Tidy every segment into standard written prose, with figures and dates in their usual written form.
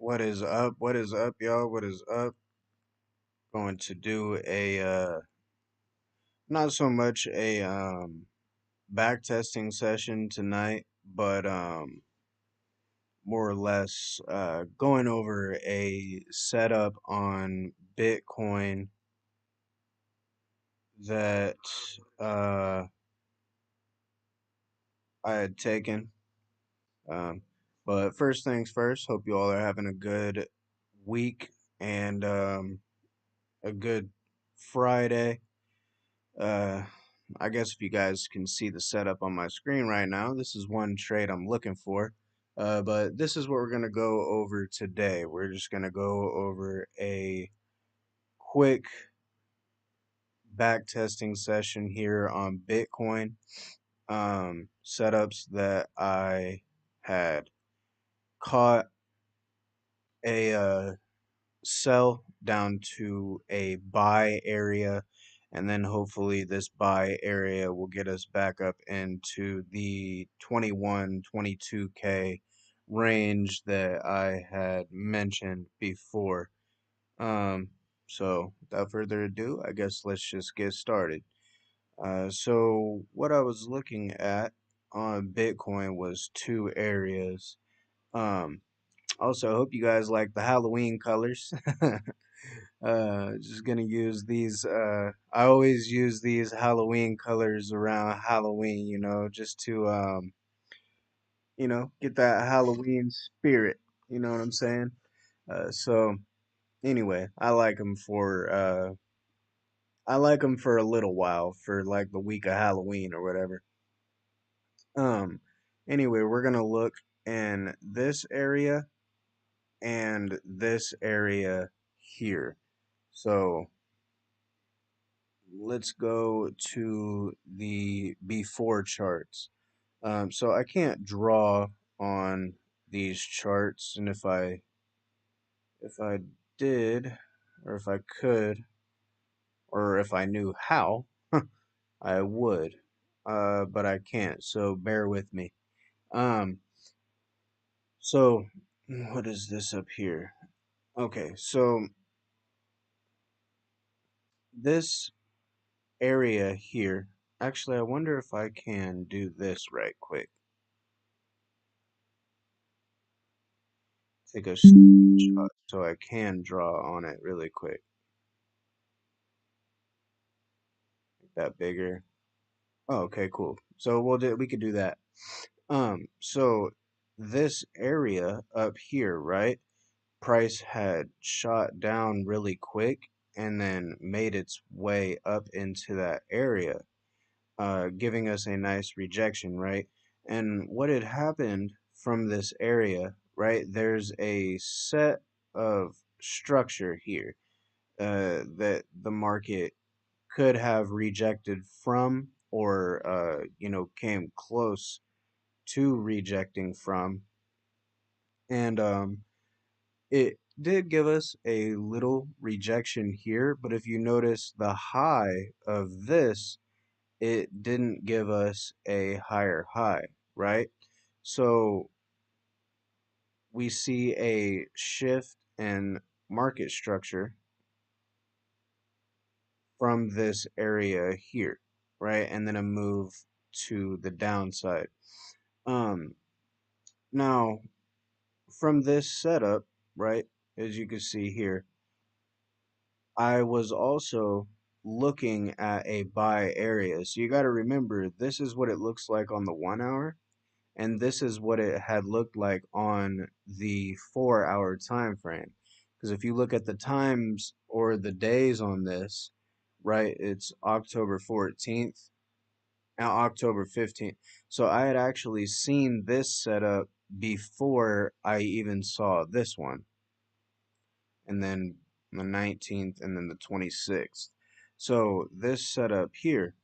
What is up? What is up, y'all? What is up? Going to do a not so much a back testing session tonight, but more or less going over a setup on Bitcoin that uh I had taken. Um but first things first, hope you all are having a good week and a good Friday. Uh, I guess if you guys can see the setup on my screen right now, this is one trade I'm looking for. But this is what we're going to go over today. We're just going to go over a quick back testing session here on Bitcoin setups that I had caught a sell down to a buy area, and then hopefully this buy area will get us back up into the 21 22k range that I had mentioned before. So without further ado, I guess let's just get started. So what I was looking at on Bitcoin was two areas. um Also, I hope you guys like the Halloween colors. Just gonna use these. I always use these Halloween colors around Halloween, just to get that Halloween spirit. You know what I'm saying? So anyway, I like them for a little while, for like the week of Halloween or whatever. Um, anyway, we're gonna look in this area and this area here. So let's go to the before charts. So I can't draw on these charts, and if I did, or if I could, or if I knew how, I would. But I can't, so bear with me. Um, so what is this up here? Okay, so this area here, actually, I wonder if I can do this right quick. Take a screenshot so I can draw on it really quick. Make that bigger. Oh, okay, cool. So we could do that. So this area up here, right? Price had shot down really quick and then made its way up into that area, giving us a nice rejection, right? And what had happened from this area, right? There's a set of structure here that the market could have rejected from, or came close to rejecting from. And it did give us a little rejection here, but if you notice the high of this, it didn't give us a higher high, right? So we see a shift in market structure from this area here, right? And then a move to the downside. Um, Now, from this setup, right, as you can see here, I was also looking at a buy area. So you got to remember, this is what it looks like on the 1 hour, and this is what it had looked like on the 4 hour time frame. Because if you look at the times or the days on this, right, it's October 14th and October 15th. So I had actually seen this setup before I even saw this one, and then the 19th, and then the 26th. So this setup here,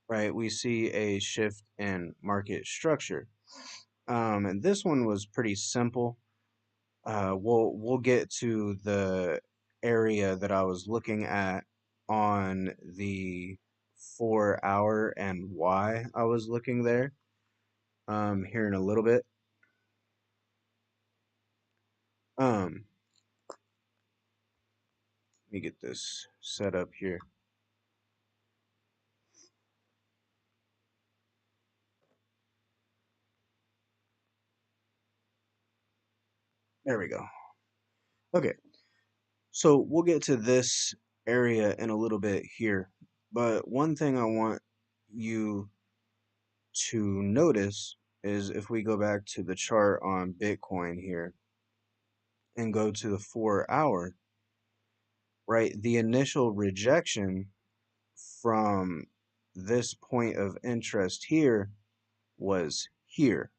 right, we see a shift in market structure. And this one was pretty simple. We'll get to the area that I was looking at on the 4 hour and why I was looking there here in a little bit. Um, Let me get this set up here. There we go. Okay, so we'll get to this area in a little bit here. But one thing I want you to notice is if we go back to the chart on Bitcoin here and go to the 4 hour, right? The initial rejection from this point of interest here was here.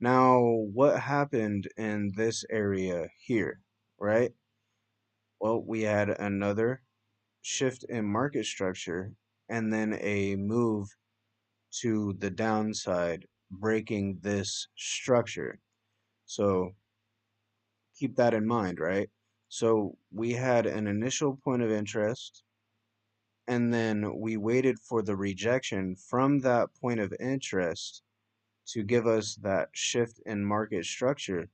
Now, what happened in this area here, right? Well, we had another shift in market structure and then a move to the downside, breaking this structure. So keep that in mind, right? So we had an initial point of interest, and then we waited for the rejection from that point of interest to give us that shift in market structure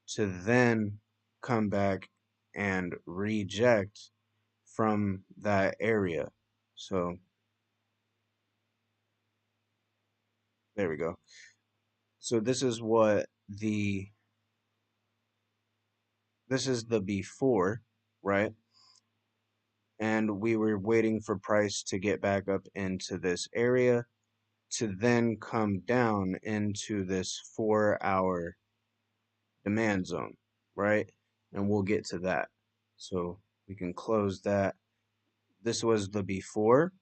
to then come back and reject from that area. So there we go. So this is the before, right? And we were waiting for price to get back up into this area to then come down into this 4 hour demand zone, right? And we'll get to that. So we can close that. This was the before,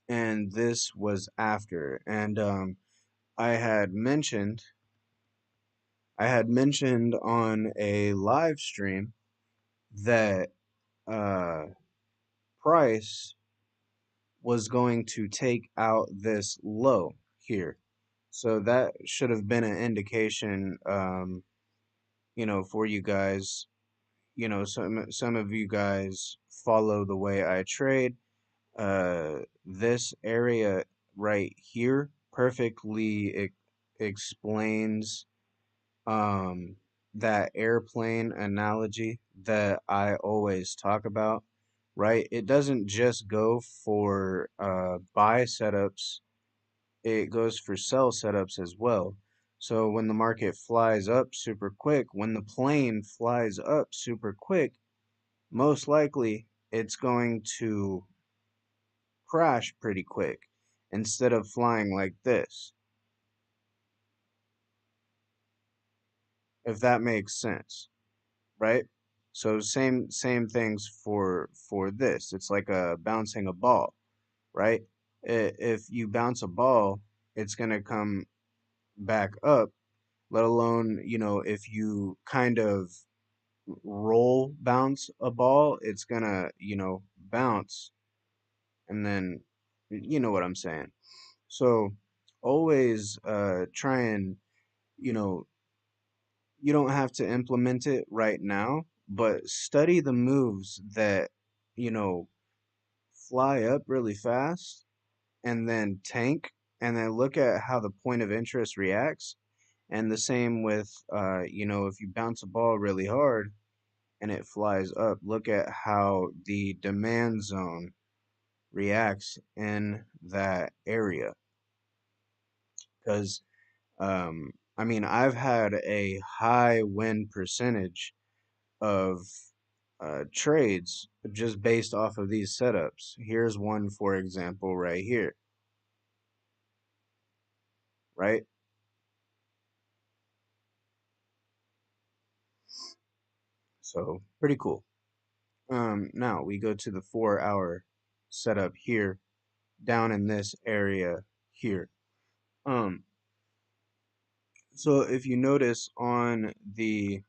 and this was after. And I had mentioned, I had mentioned on a live stream that uh, price was going to take out this low here. So that should have been an indication, for you guys. Some of you guys follow the way I trade. This area right here perfectly explains that airplane analogy that I always talk about, right? It doesn't just go for buy setups, it goes for sell setups as well. So when the market flies up super quick, when the plane flies up super quick, most likely it's going to crash pretty quick instead of flying like this, if that makes sense, right? So same things for this. It's like a bouncing a ball, right? If you bounce a ball, it's gonna come back up. Let alone, if you kind of roll bounce a ball, it's gonna, bounce and then you know what I'm saying. So always try and, you know, you don't have to implement it right now, but study the moves that, you know, fly up really fast and then tank, and then look at how the point of interest reacts. And the same with, if you bounce a ball really hard and it flies up, look at how the demand zone reacts in that area. Because, I mean, I've had a high win percentage of trades just based off of these setups. Here's one, for example, right here, right? So pretty cool. Now we go to the 4 hour setup here, down in this area here. Um, so if you notice on the,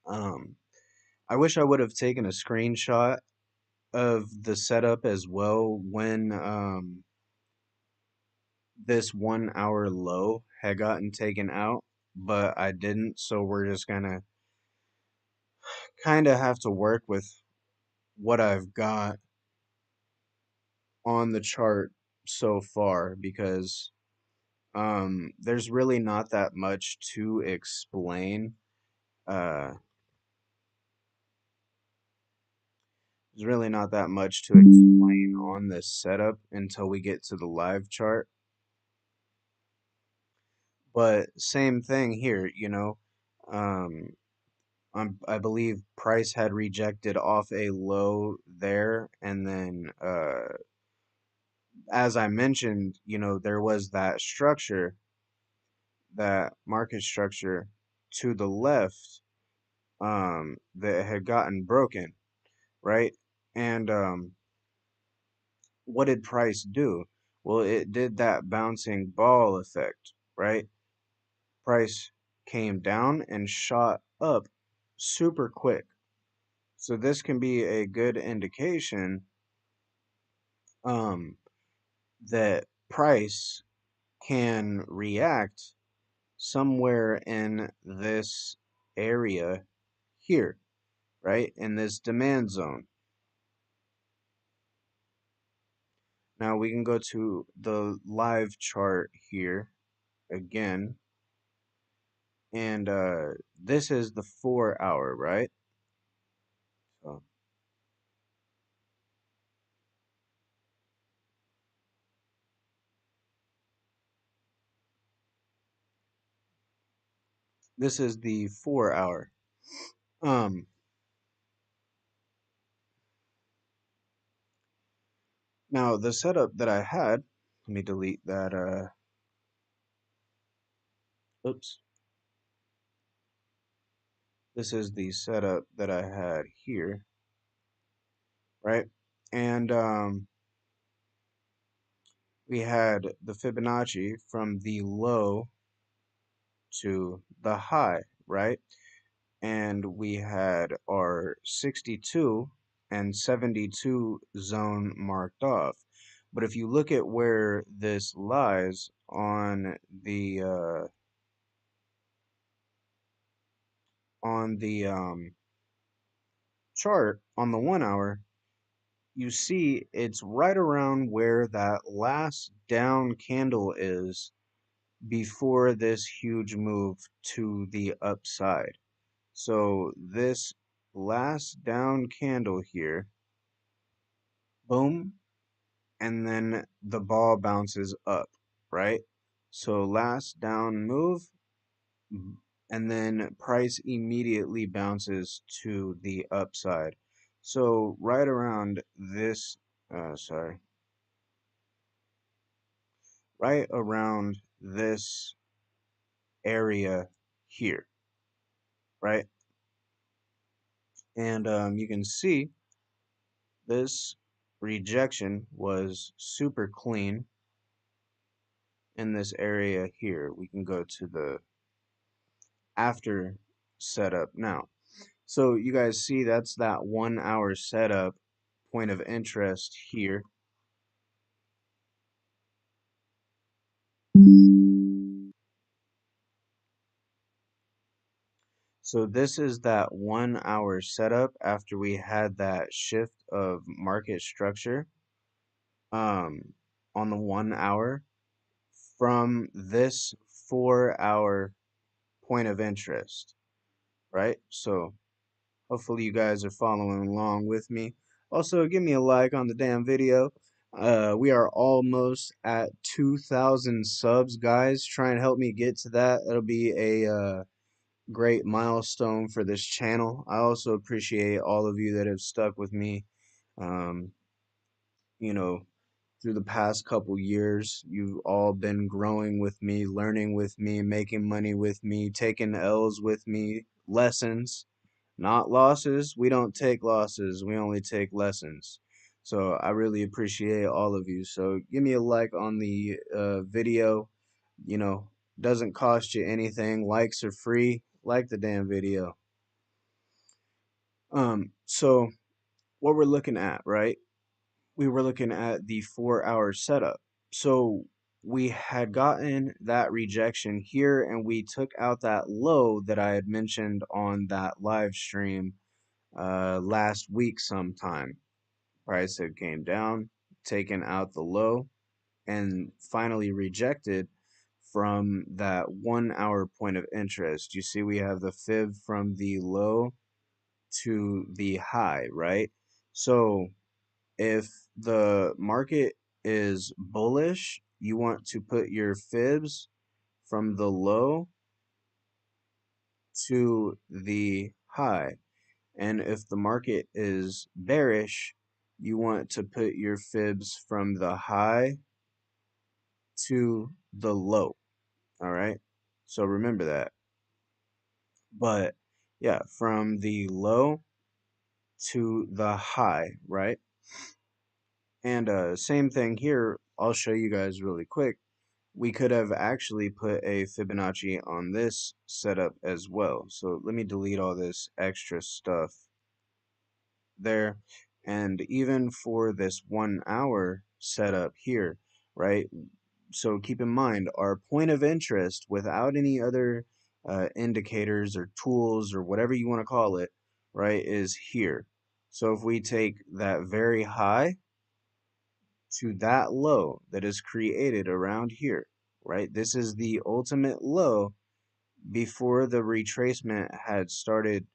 um, I wish I would have taken a screenshot of the setup as well when this 1 hour low had gotten taken out, but I didn't. So we're just gonna kind of have to work with what I've got on the chart so far because there's really not that much to explain uh, there's really not that much to explain on this setup until we get to the live chart. But same thing here, you know. Um, I believe price had rejected off a low there, and then as I mentioned, you know, there was that structure, that market structure to the left, that had gotten broken, right? And what did price do? Well, it did that bouncing ball effect, right? Price came down and shot up super quick. So this can be a good indication um, that price can react somewhere in this area here, right? In this demand zone. Now we can go to the live chart here again, and this is the 4 hour, right? So this is the 4 hour. Um, Now the setup that I had, let me delete that. Oops. This is the setup that I had here, right? And we had the Fibonacci from the low to the high, right? And we had our 62 and 72 zone marked off. But if you look at where this lies on the chart on the 1 hour, you see it's right around where that last down candle is before this huge move to the upside. So this last down candle here, boom, and then the ball bounces up, right? So last down move, and then price immediately bounces to the upside. So right around this, sorry, right around this area here, right? And you can see this rejection was super clean in this area here. We can go to the after setup now. So you guys see that's that 1 hour setup point of interest here. So this is that 1 hour setup after we had that shift of market structure um, on the 1 hour from this 4 hour point of interest, right? So hopefully you guys are following along with me. Also, give me a like on the damn video. We are almost at 2,000 subs, guys. Try and help me get to that. It'll be a great milestone for this channel. I also appreciate all of you that have stuck with me. Um, you know, through the past couple years, you've all been growing with me, learning with me, making money with me, taking L's with me, lessons, not losses. We don't take losses, we only take lessons. So I really appreciate all of you. So give me a like on the video. You know, doesn't cost you anything. Likes are free. Like the damn video. So what we're looking at, right? We were looking at the 4 hour setup. So we had gotten that rejection here and we took out that low that I had mentioned on that live stream last week sometime. Price had came down, taken out the low, and finally rejected from that 1 hour point of interest. You see, we have the fib from the low to the high, right? So if the market is bullish, you want to put your fibs from the low to the high. And if the market is bearish, you want to put your fibs from the high to the low. All right. So remember that. But yeah, from the low to the high, right? And same thing here. I'll show you guys really quick. We could have actually put a Fibonacci on this setup as well. So let me delete all this extra stuff there. And even for this 1 hour setup here, right? So keep in mind our point of interest without any other indicators or tools or whatever you want to call it, right, is here. So if we take that very high to that low that is created around here, right? This is the ultimate low before the retracement had started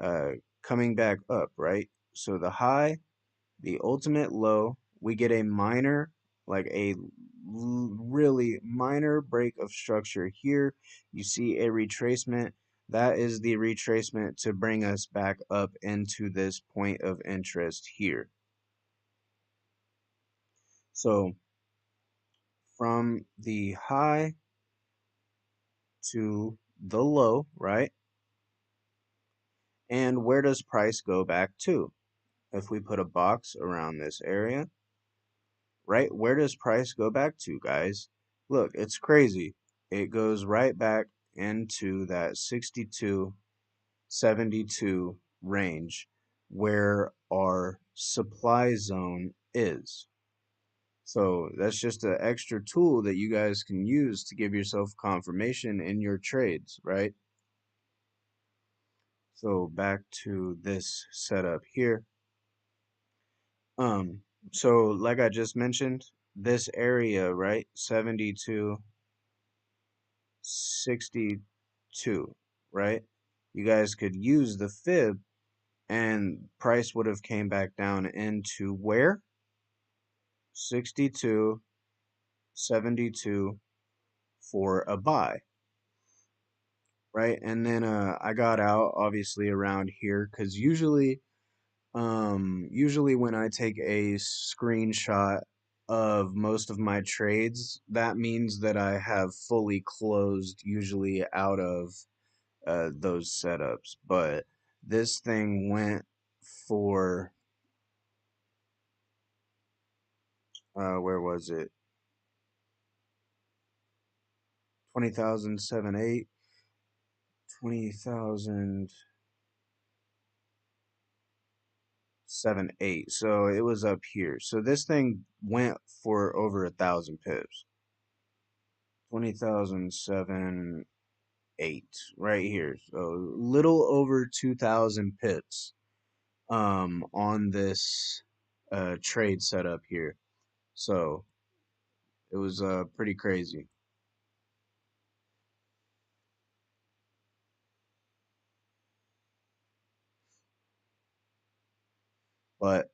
uh, coming back up, right? So the high, the ultimate low, we get a minor, like a really minor break of structure here. You see a retracement. That is the retracement to bring us back up into this point of interest here. So from the high to the low, right? And where does price go back to? If we put a box around this area, right? Where does price go back to, guys? Look, it's crazy. It goes right back into that 62, 72 range where our supply zone is. So that's just an extra tool that you guys can use to give yourself confirmation in your trades, right? So back to this setup here. Um, so like I just mentioned, this area, right? 72, 62, right? You guys could use the fib and price would have came back down into where? 62, 72 for a buy, right? And then I got out obviously around here because usually when I take a screenshot of most of my trades, that means that I have fully closed usually out of those setups. But this thing went for where was it? 20,000 7 8, 20,000 7 8. So it was up here. So this thing went for over 1,000 pips. 20,007 8 right here. So little over 2,000 pips on this trade setup here. So it was pretty crazy. But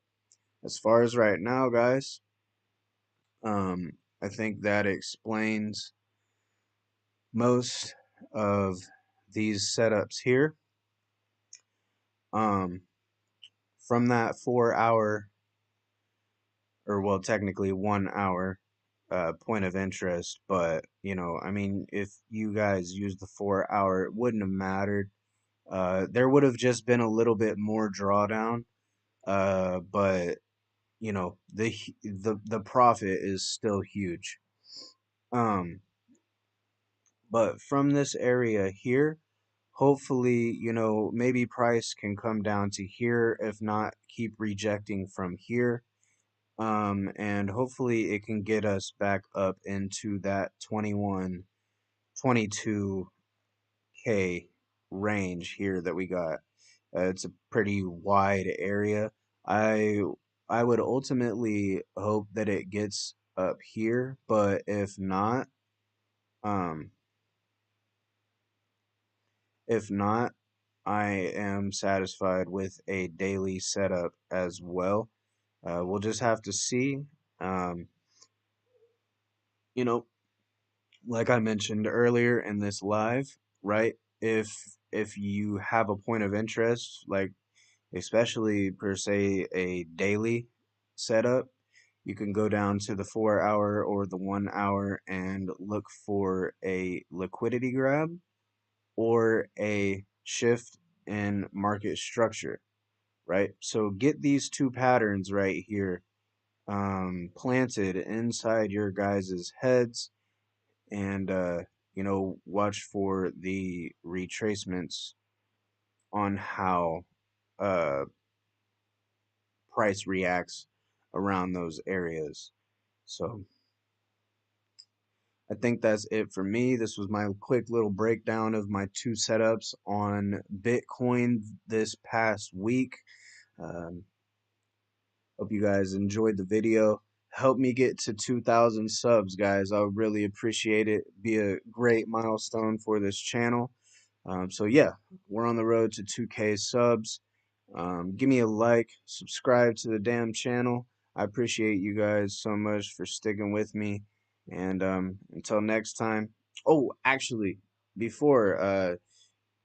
as far as right now, guys, I think that explains most of these setups here. Um, from that 4 hour, or well, technically 1 hour point of interest, but you know, I mean, if you guys used the 4 hour, it wouldn't have mattered. There would have just been a little bit more drawdown, but you know, the profit is still huge. Um, but from this area here, hopefully, you know, maybe price can come down to here. If not, keep rejecting from here. And hopefully it can get us back up into that 21, 22K range here that we got. It's a pretty wide area. I I would ultimately hope that it gets up here, but if not, Um, if not, I am satisfied with a daily setup as well. We'll just have to see. Um, you know, like I mentioned earlier in this live, right? If you have a point of interest, like especially per se a daily setup, you can go down to the 4 hour or the 1 hour and look for a liquidity grab or a shift in market structure, right? So get these two patterns right here planted inside your guys' heads and watch for the retracements on how uh price reacts around those areas. So I think that's it for me. This was my quick little breakdown of my two setups on Bitcoin this past week. um, Hope you guys enjoyed the video. Help me get to 2,000 subs, guys. I would really appreciate it. Be a great milestone for this channel. So yeah, we're on the road to 2K subs. Give me a like, subscribe to the damn channel. I appreciate you guys so much for sticking with me. And until next time. Oh, actually, before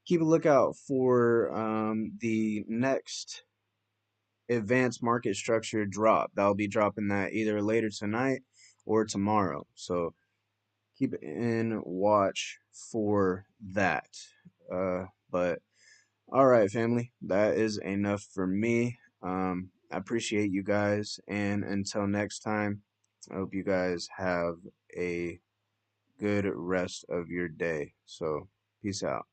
keep a lookout for the next advanced market structure drop. That'll be dropping that either later tonight or tomorrow. So keep in watch for that. But all right, family, that is enough for me. I appreciate you guys, and until next time, I hope you guys have a good rest of your day. So, peace out.